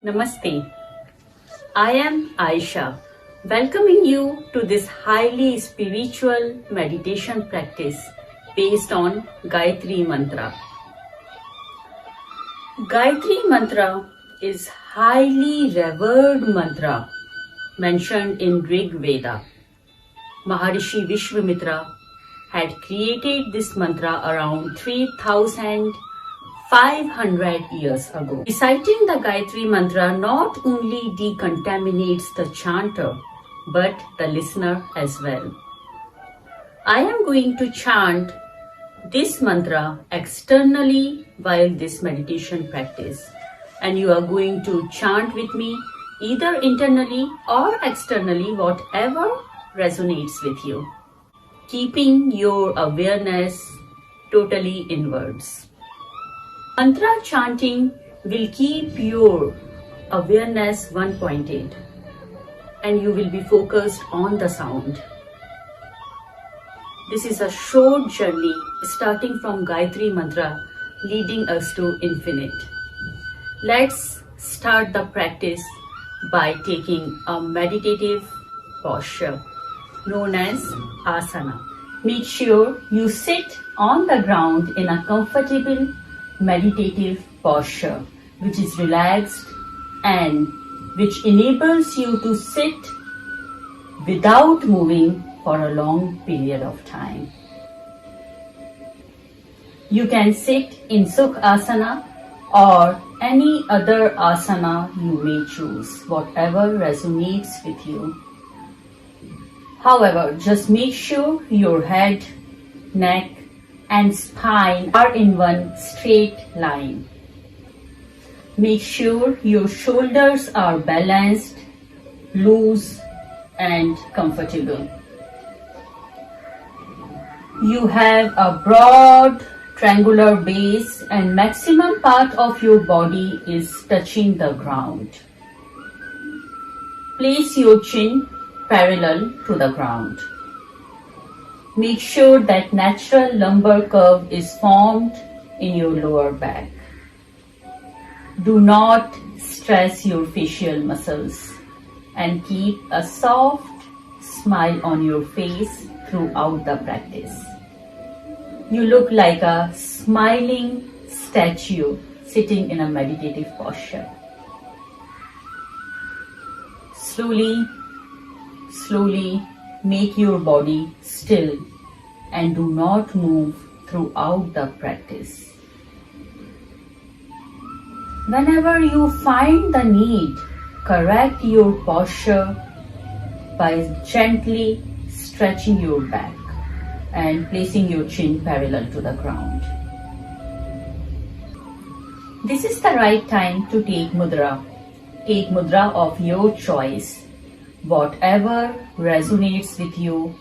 Namaste. I am Aisha, welcoming you to this highly spiritual meditation practice based on Gayatri Mantra. Gayatri Mantra is highly revered mantra mentioned in Rig Veda. Maharishi Vishwamitra had created this mantra around 3,500 years ago. Reciting the Gayatri Mantra not only decontaminates the chanter, but the listener as well. I am going to chant this mantra externally while this meditation practice, and you are going to chant with me either internally or externally, whatever resonates with you, keeping your awareness totally inwards. Mantra chanting will keep your awareness one-pointed and you will be focused on the sound. This is a short journey starting from Gayatri Mantra leading us to infinite. Let's start the practice by taking a meditative posture known as asana. Make sure you sit on the ground in a comfortable meditative posture which is relaxed and which enables you to sit without moving for a long period of time. You can sit in Sukhasana or any other asana you may choose, whatever resonates with you. However, just make sure your head, neck, and spine are in one straight line. Make sure your shoulders are balanced, loose, and comfortable. You have a broad triangular base and maximum part of your body is touching the ground. Place your chin parallel to the ground. Make sure that natural lumbar curve is formed in your lower back. Do not stress your facial muscles and keep a soft smile on your face throughout the practice. You look like a smiling statue sitting in a meditative posture. Slowly make your body still and do not move throughout the practice. Whenever you find the need, correct your posture by gently stretching your back and placing your chin parallel to the ground. This is the right time to take mudra. Take mudra of your choice, whatever resonates with you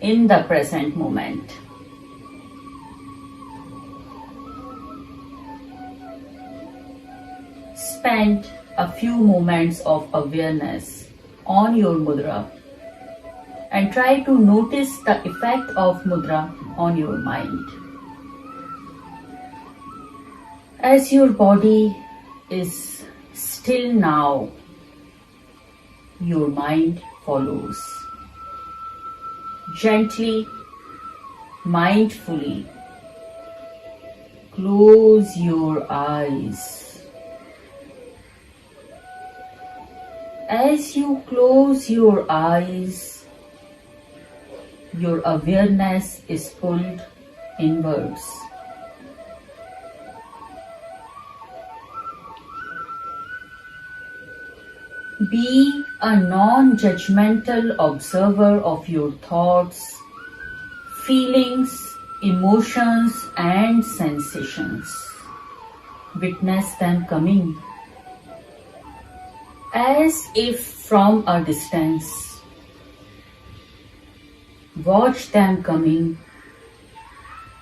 in the present moment. Spend a few moments of awareness on your mudra and try to notice the effect of mudra on your mind. As your body is still now, your mind follows. Gently, mindfully, close your eyes. As you close your eyes, your awareness is pulled inwards. Be a non-judgmental observer of your thoughts, feelings, emotions, and sensations. Witness them coming as if from a distance. Watch them coming,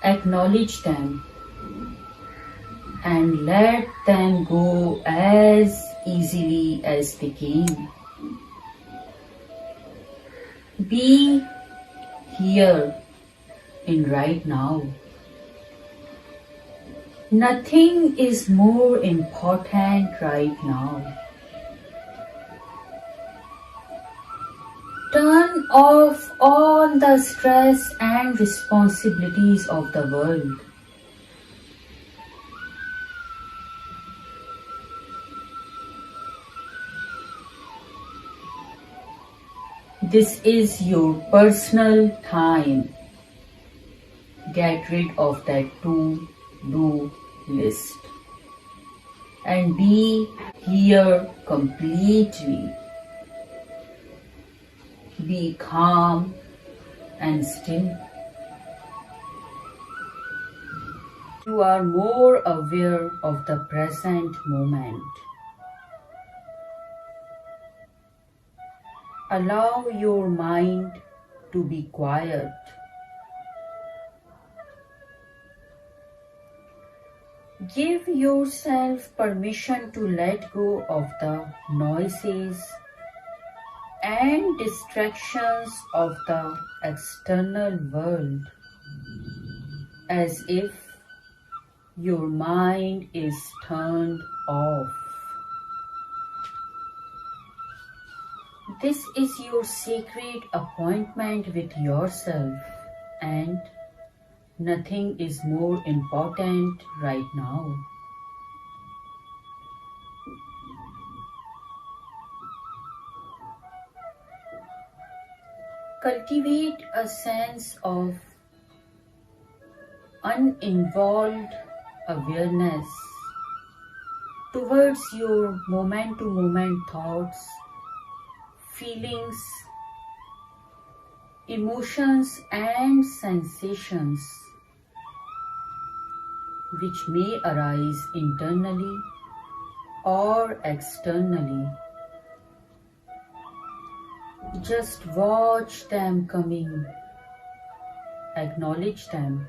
acknowledge them, and let them go as easily as they came. Be here in right now. Nothing is more important right now. Turn off all the stress and responsibilities of the world. This is your personal time. Get rid of that to-do list and be here completely. Be calm and still. You are more aware of the present moment. Allow your mind to be quiet. Give yourself permission to let go of the noises and distractions of the external world, as if your mind is turned off. This is your sacred appointment with yourself, and nothing is more important right now. Cultivate a sense of uninvolved awareness towards your moment to moment thoughts, feelings, emotions, and sensations which may arise internally or externally. Just watch them coming, acknowledge them,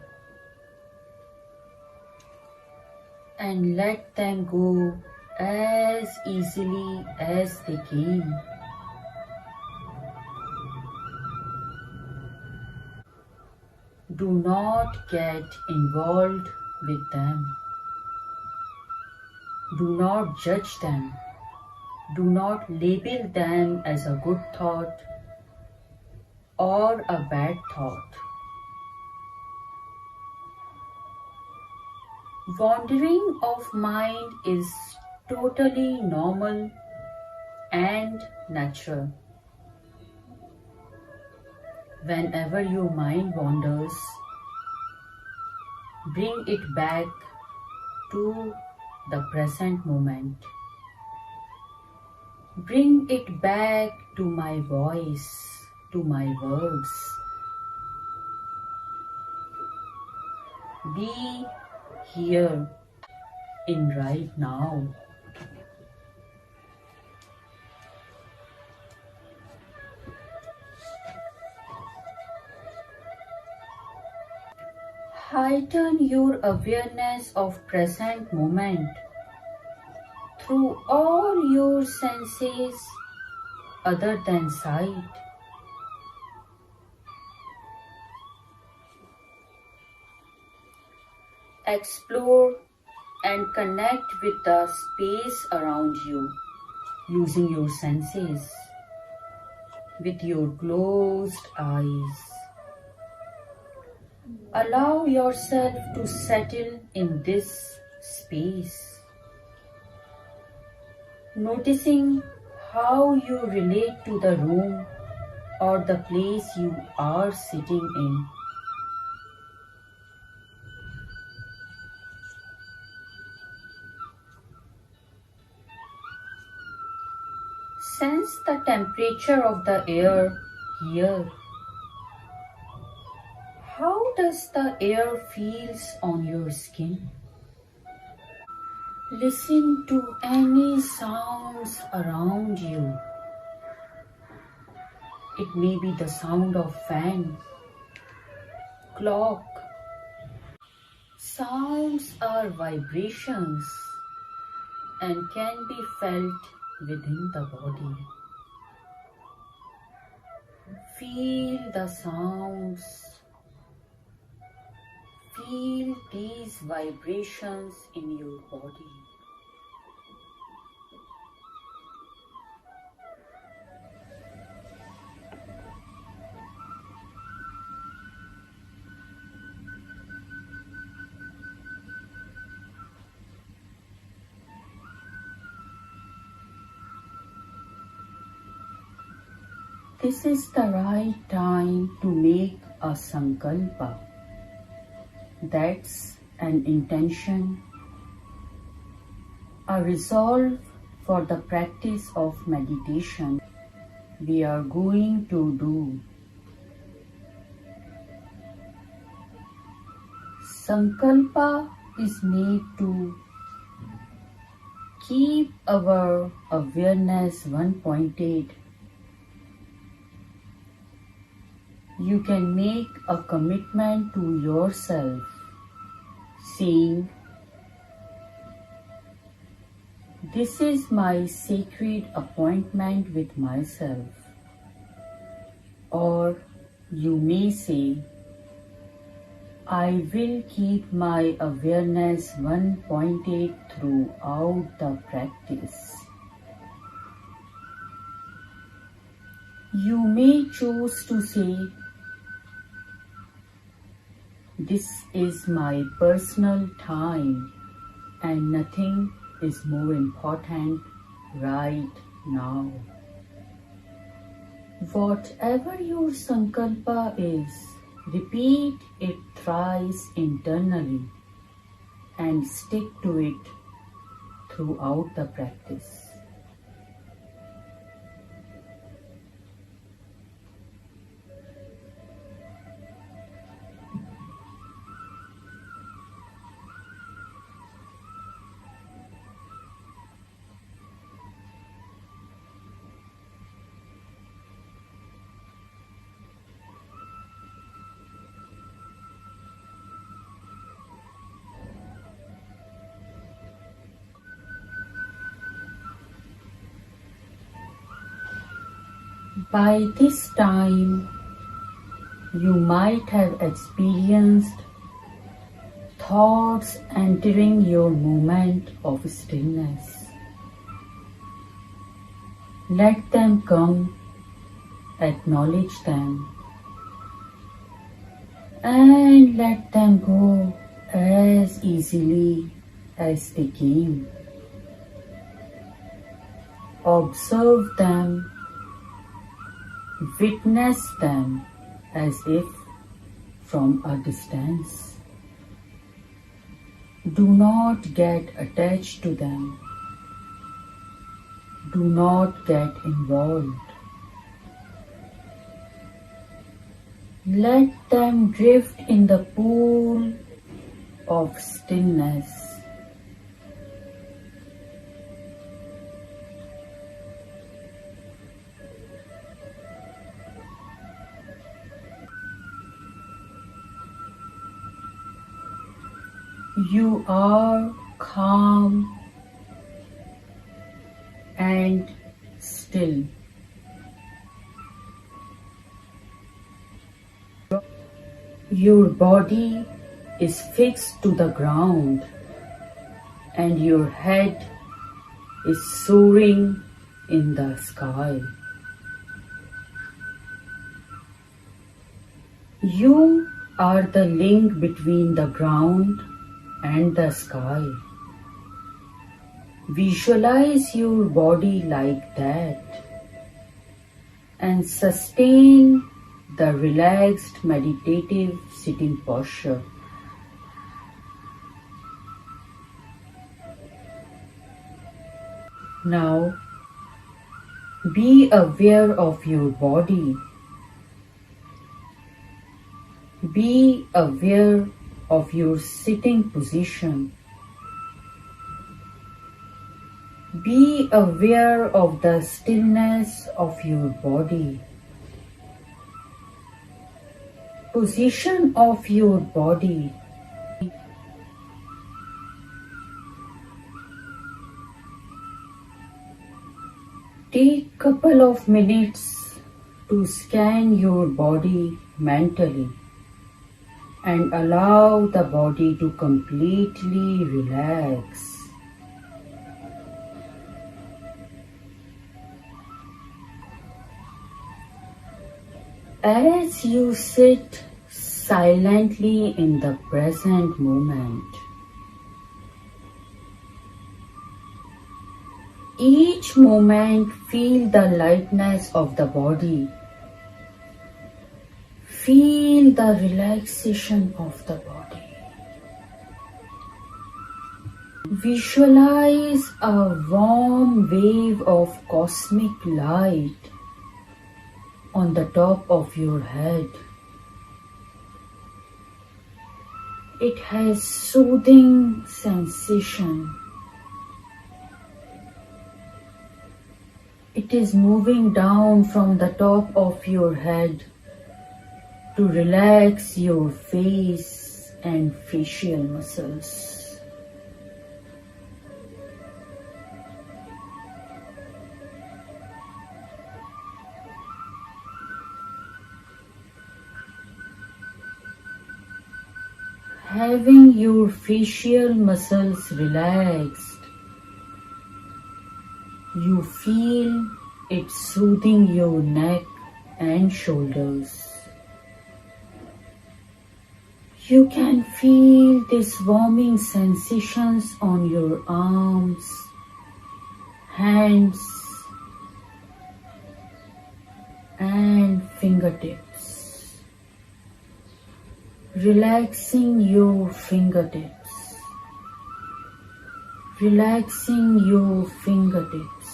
and let them go as easily as they came. Do not get involved with them. Do not judge them. Do not label them as a good thought or a bad thought. Wandering of mind is totally normal and natural. Whenever your mind wanders, bring it back to the present moment. Bring it back to my voice, to my words. Be here in right now. Heighten your awareness of present moment through all your senses other than sight. Explore and connect with the space around you using your senses with your closed eyes. Allow yourself to settle in this space, noticing how you relate to the room or the place you are sitting in. Sense the temperature of the air here. How does the air feels on your skin? Listen to any sounds around you. It may be the sound of fan, clock. Sounds are vibrations and can be felt within the body. Feel the sounds. Feel these vibrations in your body. this is the right time to make a sankalpa. That's an intention, a resolve for the practice of meditation we are going to do. Sankalpa is made to keep our awareness one-pointed. You can make a commitment to yourself, saying, "This is my sacred appointment with myself." Or you may say, "I will keep my awareness one-pointed throughout the practice." You may choose to say, "This is my personal time and nothing is more important right now." Whatever your sankalpa is, repeat it thrice internally and stick to it throughout the practice. By this time, you might have experienced thoughts entering your moment of stillness. Let them come, acknowledge them, and let them go as easily as they came. Observe them, witness them as if from a distance. Do not get attached to them. Do not get involved. Let them drift in the pool of stillness. You are calm and still. Your body is fixed to the ground and your head is soaring in the sky. You are the link between the ground and the sky. Visualize your body like that and sustain the relaxed meditative sitting posture. Now, be aware of your body. Be aware of your sitting position. Be aware of the stillness of your body. Position of your body. Take couple of minutes to scan your body mentally and allow the body to completely relax. As you sit silently in the present moment, each moment feel the lightness of the body Feel the relaxation of the body. Visualize a warm wave of cosmic light on the top of your head. It has soothing sensation. It is moving down from the top of your head to relax your face and facial muscles. Having your facial muscles relaxed, you feel it soothing your neck and shoulders. You can feel these warming sensations on your arms, hands, and fingertips. Relaxing your fingertips. Relaxing your fingertips.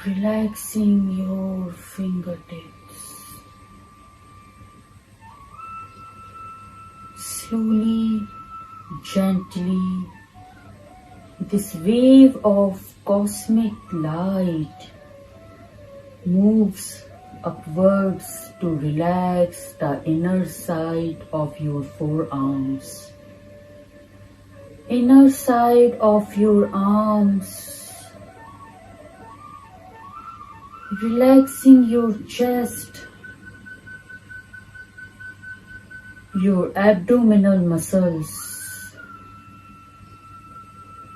Relaxing your fingertips. Slowly, gently, this wave of cosmic light moves upwards to relax the inner side of your forearms. Inner side of your arms. Relaxing your chest, your abdominal muscles.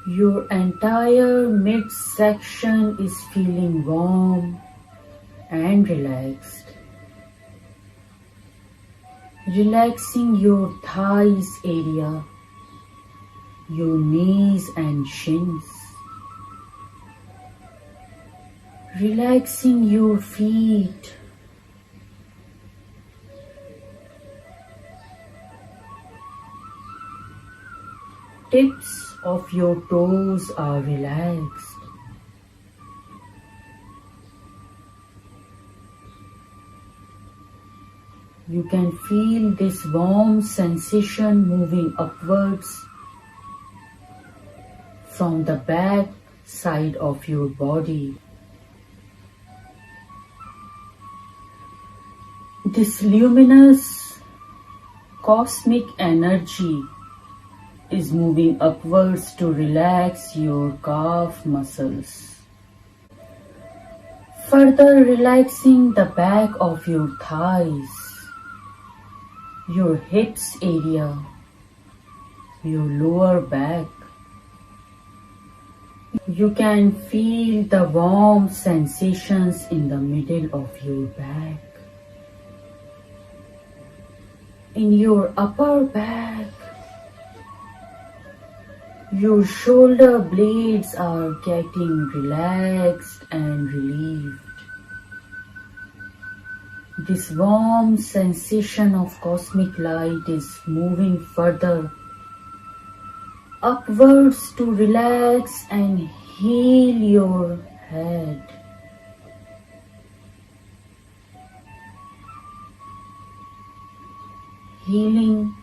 Your entire midsection is feeling warm and relaxed. Relaxing your thighs area, your knees and shins. Relaxing your feet. Tips of your toes are relaxed. You can feel this warm sensation moving upwards from the back side of your body. This luminous cosmic energy is moving upwards to relax your calf muscles. Further relaxing the back of your thighs, your hips area, your lower back. You can feel the warm sensations in the middle of your back. In your upper back, your shoulder blades are getting relaxed and relieved. This warm sensation of cosmic light is moving further upwards to relax and heal your head. Healing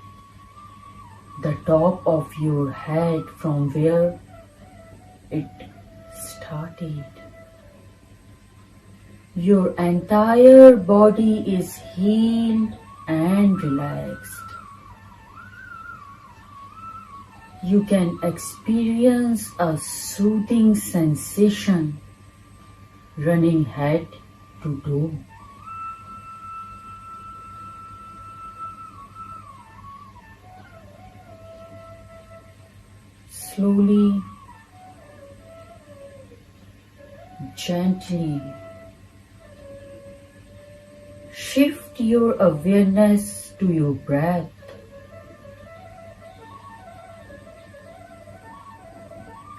the top of your head from where it started. Your entire body is healed and relaxed. You can experience a soothing sensation running head to toe. Slowly, gently, shift your awareness to your breath.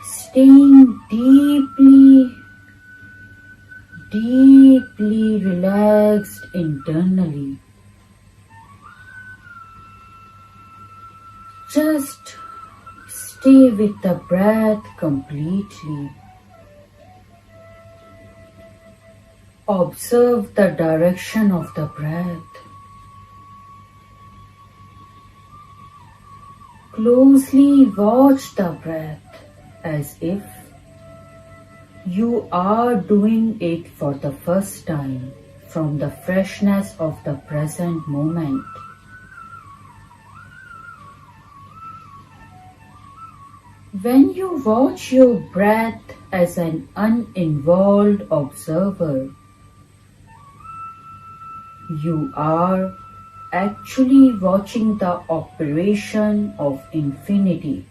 Staying deeply relaxed internally. Just stay with the breath completely. Observe the direction of the breath. Closely watch the breath as if you are doing it for the first time from the freshness of the present moment. When you watch your breath as an uninvolved observer, you are actually watching the operation of infinity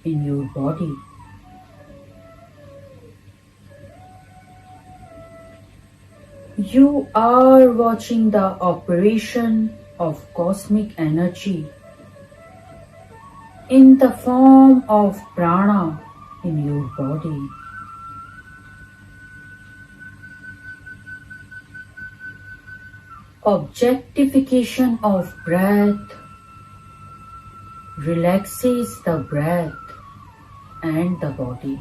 in your body. You are watching the operation of cosmic energy in the form of prana in your body. Objectification of breath relaxes the breath and the body.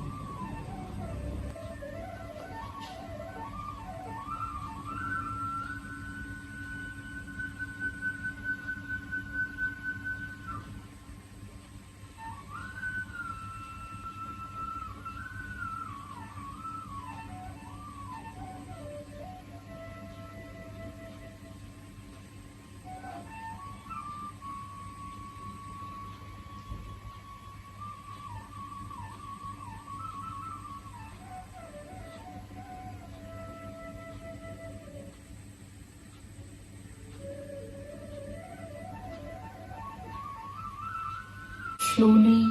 Slowly,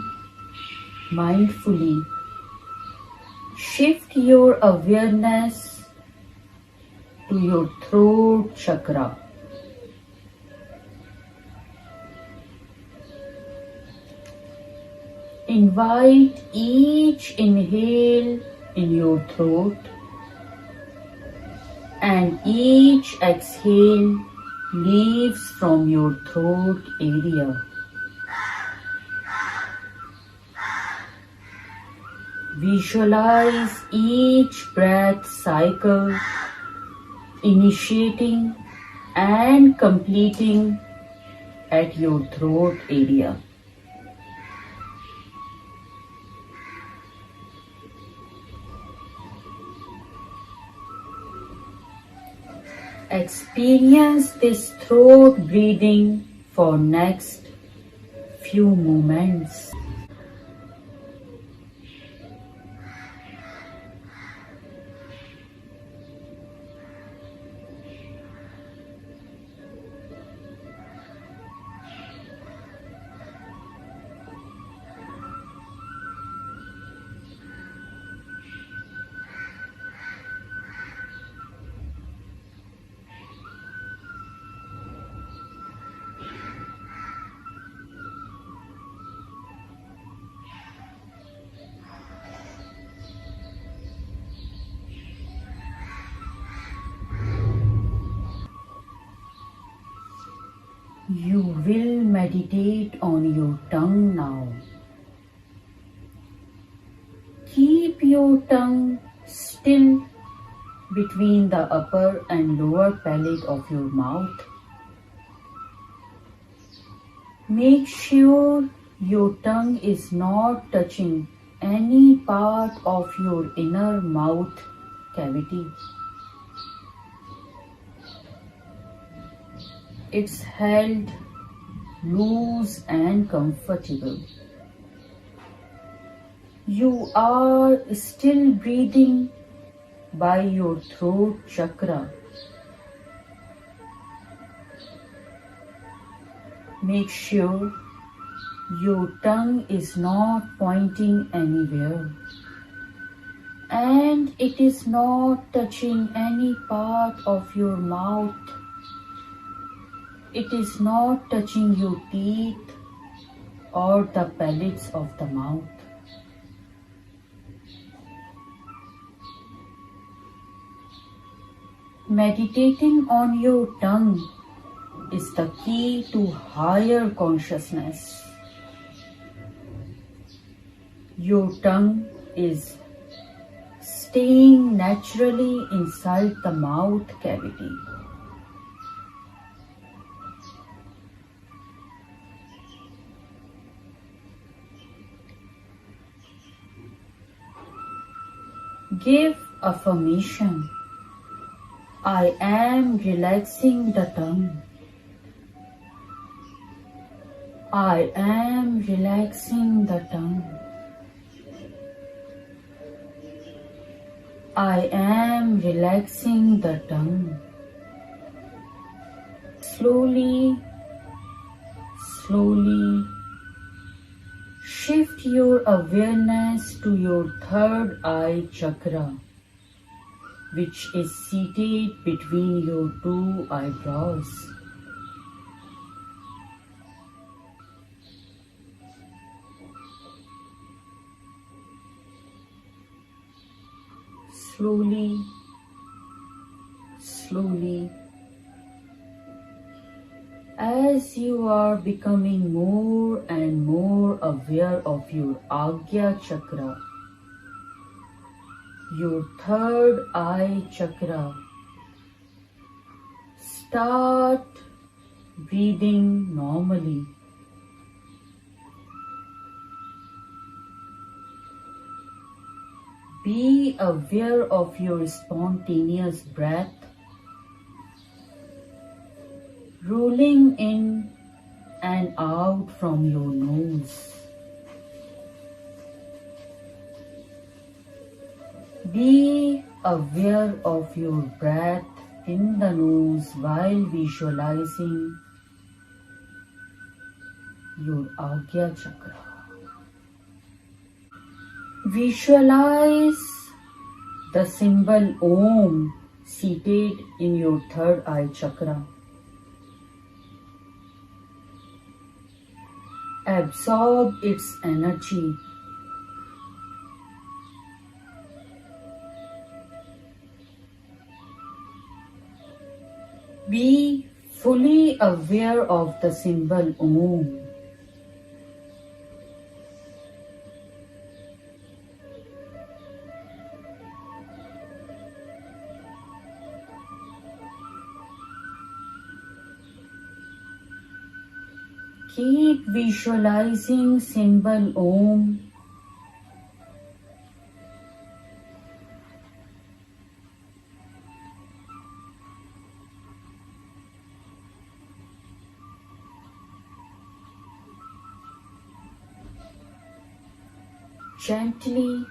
mindfully, shift your awareness to your throat chakra. Invite each inhale in your throat and each exhale leaves from your throat area. Visualize each breath cycle initiating and completing at your throat area. Experience this throat breathing for next few moments. You will meditate on your tongue now. Keep your tongue still between the upper and lower palate of your mouth. Make sure your tongue is not touching any part of your inner mouth cavity. It's held loose and comfortable. You are still breathing by your throat chakra. Make sure your tongue is not pointing anywhere and it is not touching any part of your mouth. It is not touching your teeth or the palates of the mouth. Meditating on your tongue is the key to higher consciousness. Your tongue is staying naturally inside the mouth cavity. Give affirmation. I am relaxing the tongue. I am relaxing the tongue. I am relaxing the tongue. Slowly, slowly shift your awareness to your third eye chakra, which is seated between your two eyebrows. Slowly, slowly, as you are becoming more and more aware of your Agya chakra, your third eye chakra, start breathing normally. Be aware of your spontaneous breath, rolling in and out from your nose. Be aware of your breath in the nose while visualizing your Agya chakra. Visualize the symbol Om seated in your third eye chakra. Absorb its energy. Be fully aware of the symbol Om. Keep visualizing symbol Om. Gently,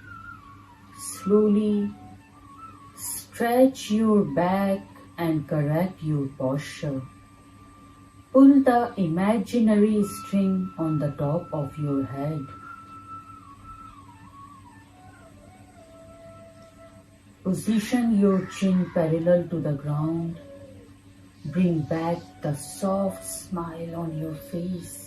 slowly stretch your back and correct your posture. Pull the imaginary string on the top of your head. Position your chin parallel to the ground. Bring back the soft smile on your face.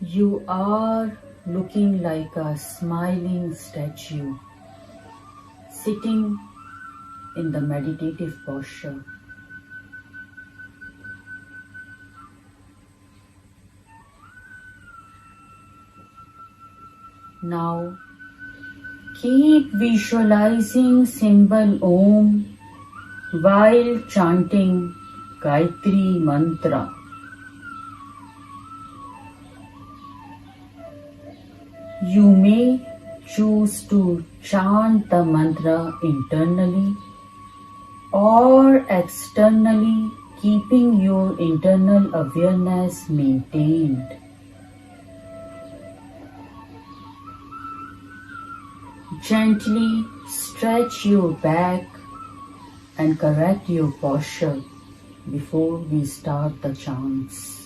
You are looking like a smiling statue, sitting in the meditative posture. Now, keep visualizing symbol Om while chanting Gayatri Mantra. You may choose to chant the mantra internally or externally, keeping your internal awareness maintained. Gently stretch your back and correct your posture before we start the chants.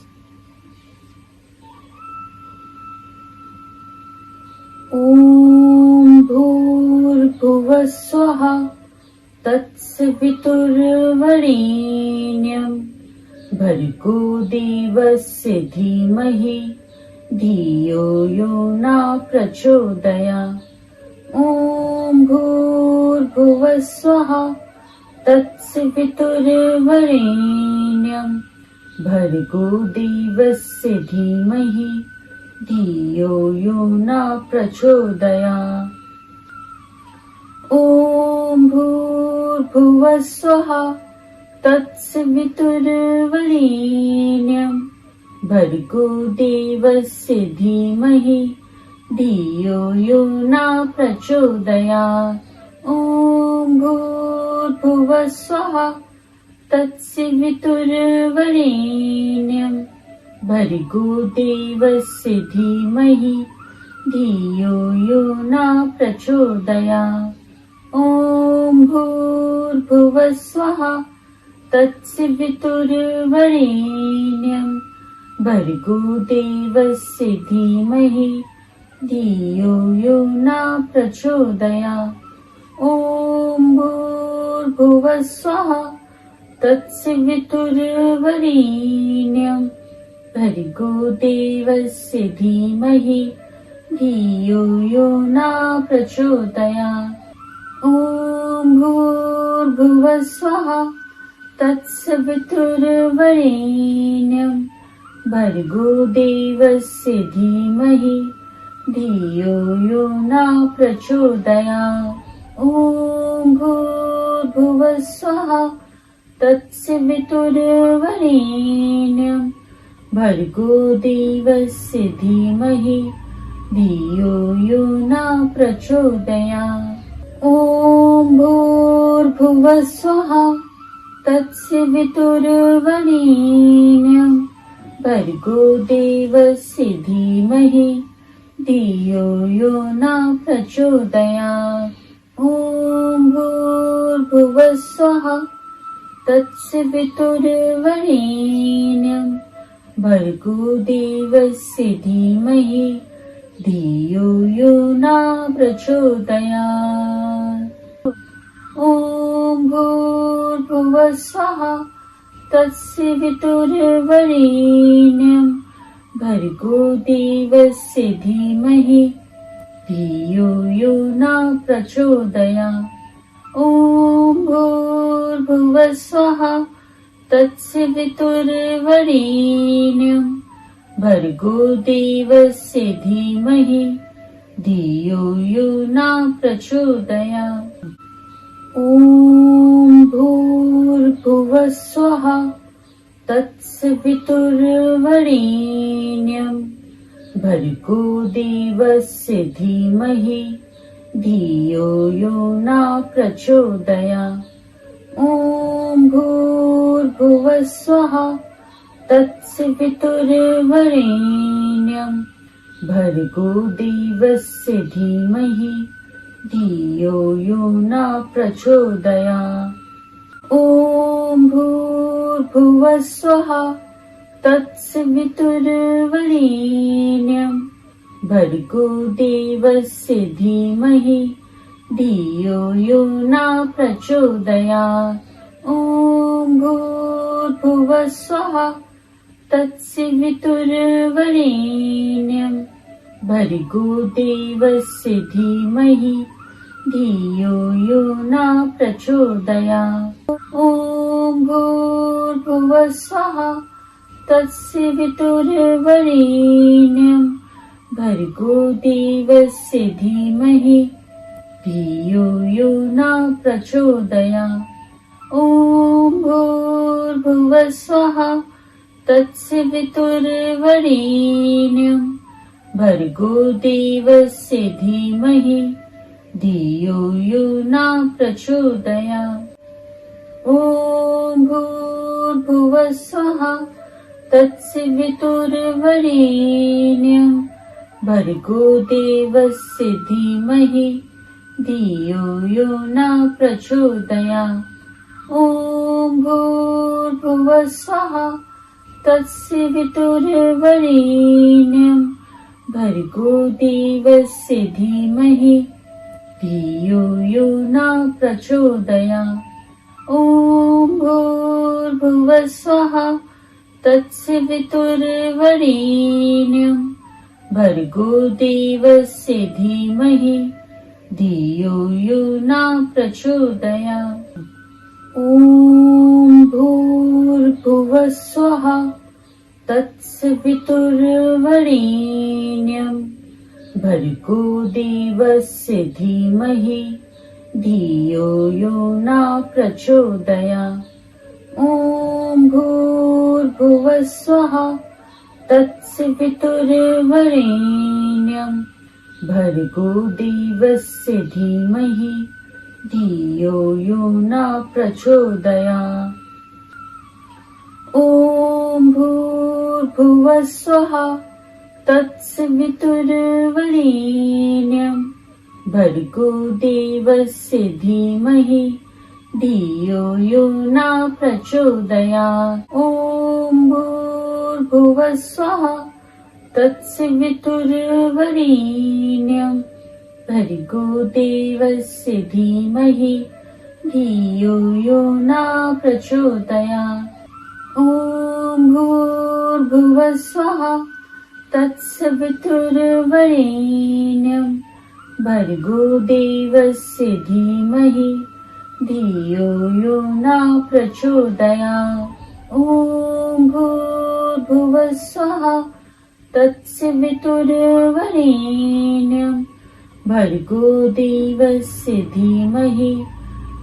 Om Bhurbhuvah Swaha Tatsavituर्वरेण्यं Bhargo Devasya Dhimahi Dhiyo Yo Na Prachodaya Om Bhurbhuvah भूर्भुवः स्वः तत्सवितुर्वरेण्यं भर्गो देवस्य धीमहि धियो यो न प्रचोदयात्। ॐ भूर्भुवः स्वः तत्सवितुर्वरेण्यं भर्गो देवस्य धीमहि धियो यो न प्रचोदयात्। ॐ भूर्भुवः स्वः तत्सवितुर्वरेण्यं भर्गो देवस्य धीमहि धियो यो न प्रचोदयात्। ॐ भूर्भुवः स्वः तत्सवितुर्वरेण्यं भर्गो देवस्य धीमहि धियो यो न प्रचोदयात्। ॐ भूर्भुवः स्वः तत्सवितुर्वरेण्यं भर्गो देवस्य धीमहि धियो यो न प्रचोदयात्। ॐ भूर्भुवः स्वः तत्सवितुर्वरेण्यं भर्गो देवस्य धीमहि धियो यो न प्रचोदयात्। ॐ भूर्भुवः स्वः तत्सवितुर्वरेण्यं भर्गो देवस्य धीमहि धियो यो न प्रचोदयात्। ॐ भूर्भुवः स्वः तत्सवितुर्वरेण्यं भर्गो देवस्य धीमहि धियो यो न प्रचोदयात्। ॐ भूर्भुवः स्वः तत्सवितुर्वरेण्यं भर्गो देवस्य धीमहि धियो यो न प्रचोदयात्। ॐ भूर्भुवः स्वः तत्सवितुर्वरेण्यं भर्गो देवस्य धीमहि धियो यो न प्रचोदयात्। ॐ भूर्भुवः स्वः तत्सवितुर्वरेण्यं भर्गो देवस्य धीमहि धियो यो न प्रचोदयात्। ॐ भूर्भुवः स्वः तत्सवितुर्वरेण्यं भर्गो देवस्य धीमहि धियो यो न प्रचोदयात्। ॐ भूर्भुवः स्वः तत्सवितुर्वरेण्यं भर्गो देवस्य धीमहि धियो यो न प्रचोदयात्। ॐ भूर्भुवः स्वः तत्सवितुर्वरेण्यं भर्गो देवस्य धीमहि धियो यो न प्रचोदयात्। ॐ भूर्भुवः स्वः तत्सवितुर्वरेण्यं भर्गो देवस्य धीमहि धियो यो न प्रचोदयात्। ॐ भूर्भुवः स्वः तत्सवितुर्वरेण्यं भर्गो देवस्य धीमहि धियो यो न प्रचोदयात्। ॐ भूर्भुवः स्वः तत्सवितुर्वरेण्यं भर्गो देवस्य धीमहि धियो यो न प्रचोदयात्। ॐ भूर्भुवः स्वः तत्सवितुर्वरेण्यं भर्गो देवस्य धीमहि धियो यो न प्रचोदयात्। ॐ भूर्भुवः स्वः तत्सवितुर्वरेण्यं भर्गो देवस्य धीमहि धियो यो न प्रचोदयात्। ॐ भूर्भुवः स्वः तत्सवितुर्वरेण्यं भर्गो देवस्य धीमहि धियो यो न प्रचोदयात्। ॐ भूर्भुवः स्वः तत्सवितुर्वरेण्यं भर्गो देवस्य धीमहि धियो यो न प्रचोदयात्। ॐ भूर्भुवः स्वः तत्सवितुर्वरेण्यं भर्गो देवस्य धीमहि धियो यो न प्रचोदयात्। ॐ भूर्भुवः स्वः तत्सवितुर्वरेण्यं भर्गो देवस्य धीमहि धियो यो न प्रचोदयात्। ॐ भूर्भुवः स्वः तत्सवितुर्वरेण्यं भर्गो देवस्य धीमहि धियो यो न प्रचोदयात्। ॐ भूर्भुवः स्वः तत्सवितुर्वरेण्यं भर्गो देवस्य धीमहि धियो यो न प्रचोदयात्। ॐ भूर्भुवः स्वः तत्सवितुर्वरेण्यं भर्गो देवस्य धीमहि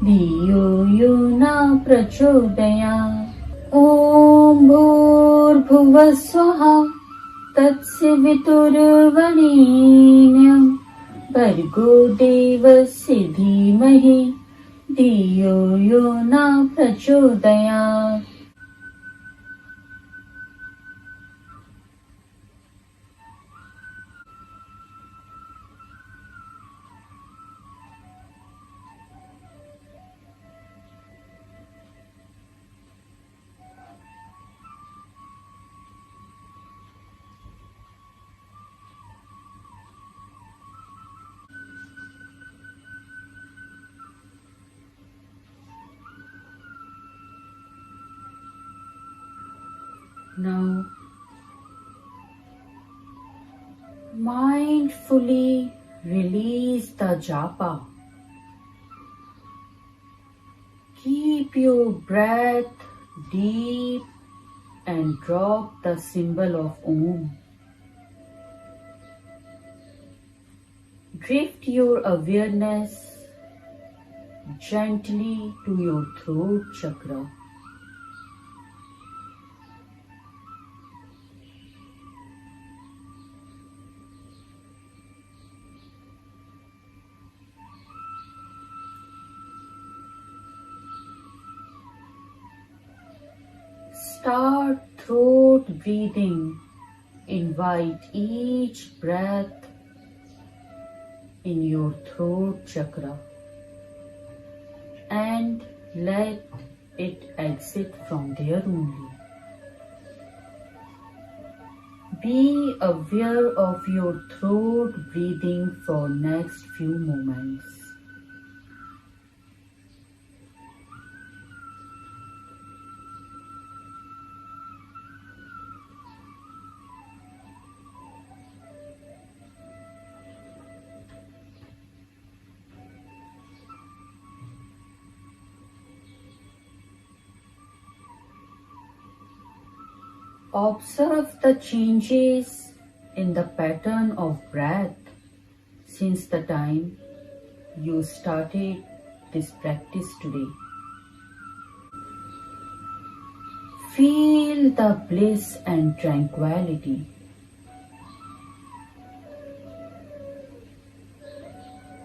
धियो यो न प्रचोदयात्। ॐ भूर्भुवः स्वः तत्सवितुर्वरेण्यं भर्गो देवस्य धीमहि धियो यो न प्रचोदयात्। Now, mindfully release the japa. Keep your breath deep and drop the symbol of Om. Drift your awareness gently to your throat chakra. Start throat breathing. Invite each breath in your throat chakra and let it exit from there only. Be aware of your throat breathing for next few moments. Observe the changes in the pattern of breath since the time you started this practice today. Feel the bliss and tranquility.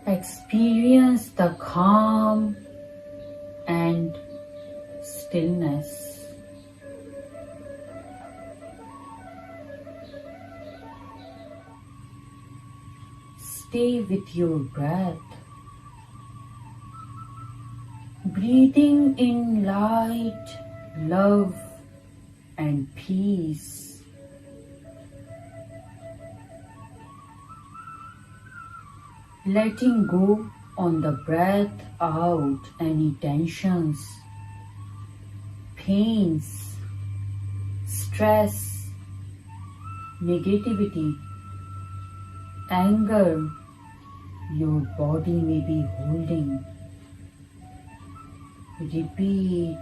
Experience the calm and stillness. Stay with your breath, breathing in light, love, and peace. Letting go on the breath out any tensions, pains, stress, negativity, anger, your body may be holding. Repeat.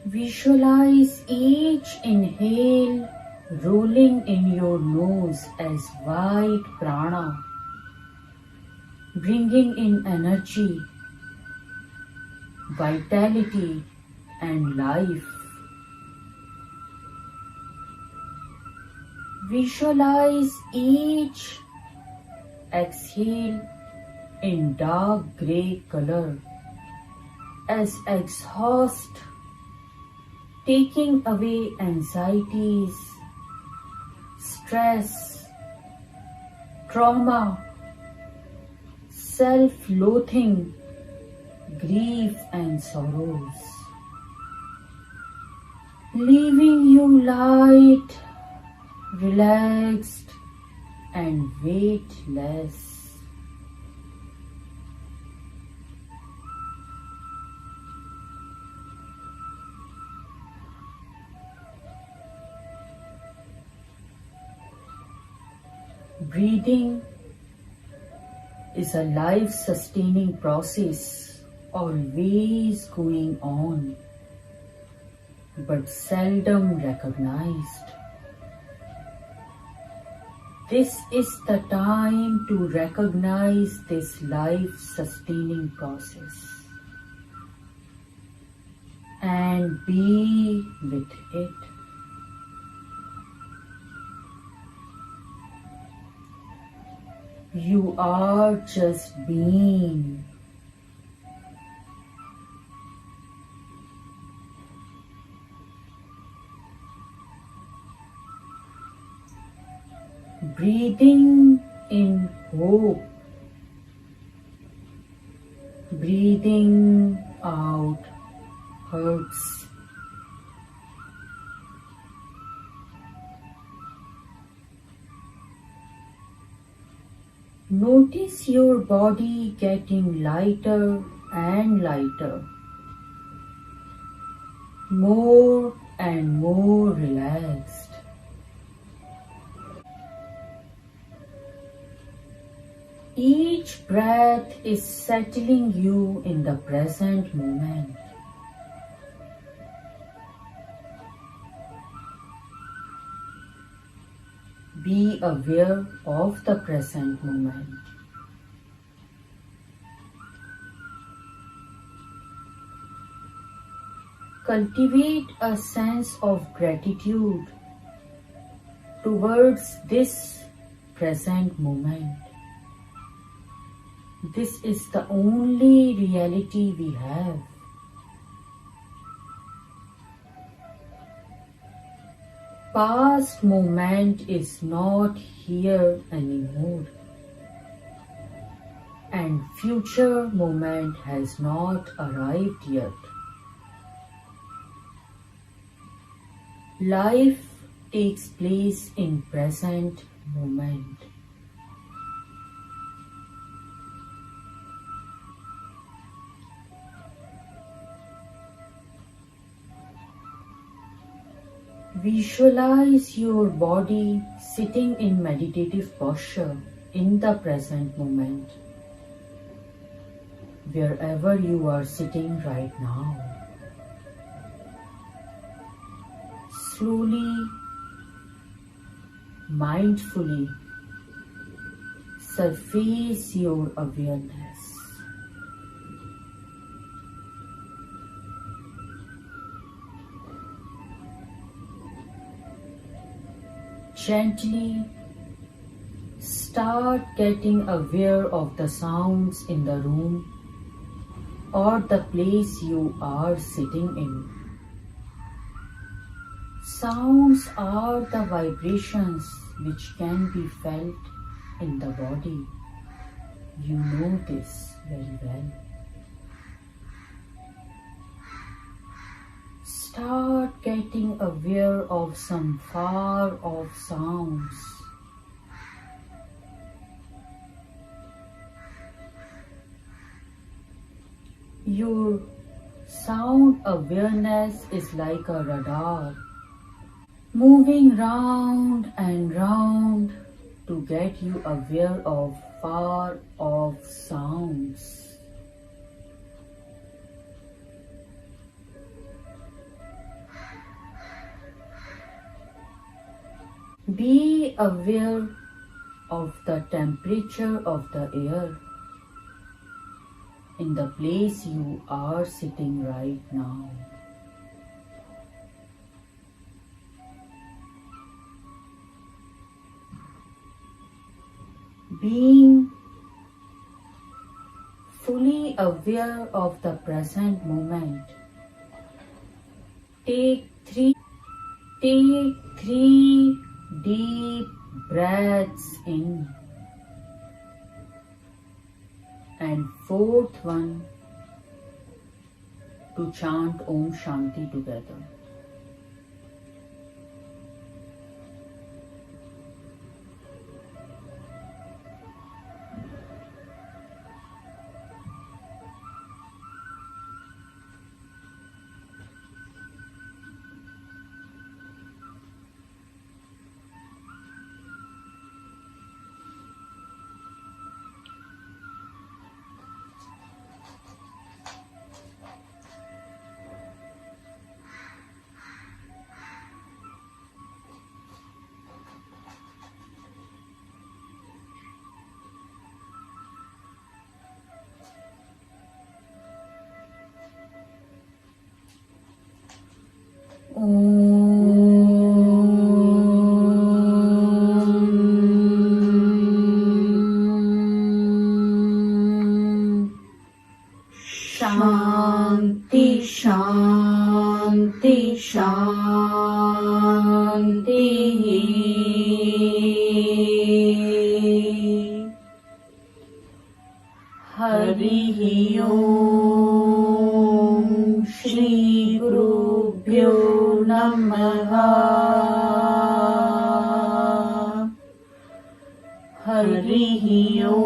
Visualize each inhale rolling in your nose as white prana, bringing in energy, vitality, and life. Visualize each exhale in dark grey color as exhaust, taking away anxieties, stress, trauma, self-loathing, grief and sorrows. Leaving you light, relaxed and weightless. Breathing is a life-sustaining process, always going on, but seldom recognized. This is the time to recognize this life-sustaining process and be with it. You are just being. Breathing in hope, breathing out hurts. Notice your body getting lighter and lighter, more and more relaxed. Each breath is settling you in the present moment. Be aware of the present moment. Cultivate a sense of gratitude towards this present moment. This is the only reality we have. Past moment is not here anymore, and future moment has not arrived yet. Life takes place in present moment. Visualize your body sitting in meditative posture in the present moment, wherever you are sitting right now. Slowly, mindfully, surface your awareness. Gently start getting aware of the sounds in the room or the place you are sitting in. Sounds are the vibrations which can be felt in the body. You know this very well. Start getting aware of some far off sounds. Your Sound awareness is like a radar, moving round and round to get you aware of far off sounds. Be aware of the temperature of the air in the place you are sitting right now. Being fully aware of the present moment, take three deep breaths in, and fourth one to chant Om Shanti together. Shanti, Shanti, Shanti. Hari Om, Shri Gurubhyo Namaha. Hari Om.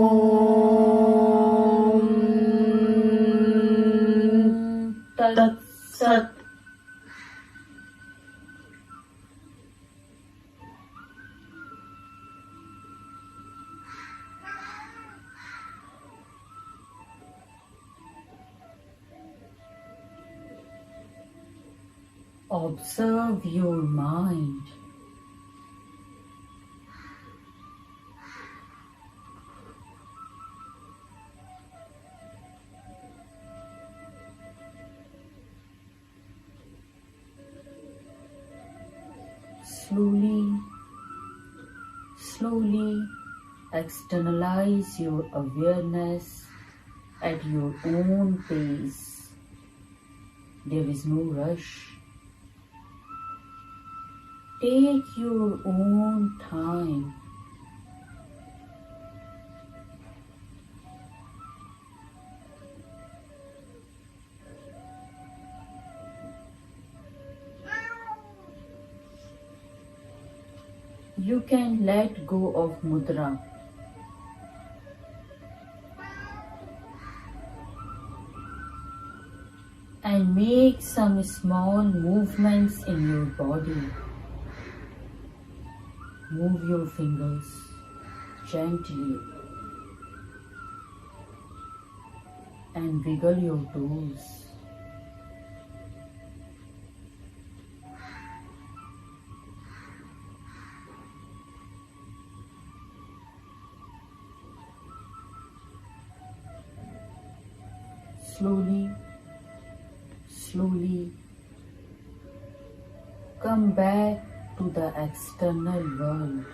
Tat Sat. Observe your mind. Slowly externalize your awareness at your own pace. There is no rush. Take your own time. You can let go of mudra. And make some small movements in your body. Move your fingers gently and wiggle your toes. Slowly come back to the external world.